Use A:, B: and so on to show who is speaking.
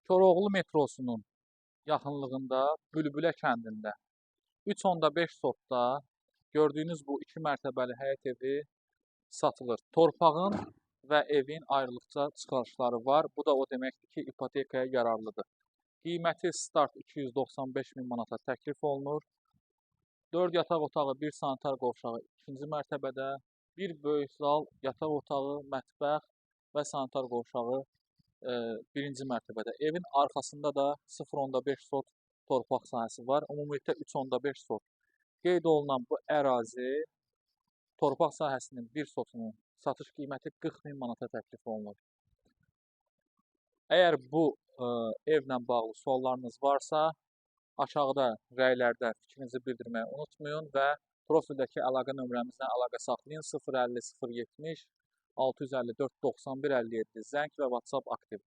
A: Koroğlu metrosunun yaxınlığında Bülbülə kəndində 3.5 sotda gördüyünüz bu 2 mərtəbəli həyət evi satılır. Torpağın və evin ayrılıqca çıxarışları var. Bu da o deməkdir ki, ipotekaya yararlıdır. Qiyməti start 295 min manata təklif olunur. 4 yataq otağı, 1 sanitar qovşağı 2-ci mərtəbədə, 1 böyük zal, yataq otağı, mətbəx və sanitar qovşağı 1-ci mərtəbədə. Evin arxasında da 0.5 sot torpaq sahəsi var. Ümumilikdə 3.5 sot qeyd olunan bu ərazi torpaq sahəsinin 1 sotunun satış qiyməti 40 min manata təklif olunur. Əgər bu evlə bağlı suallarınız varsa, aşağıda rəylərdə fikrinizi bildirməyi unutmayın və profildəki əlaqə nömrəmizlə əlaqə saxlayın. 050 070 654 91 57 zəng və WhatsApp aktiv.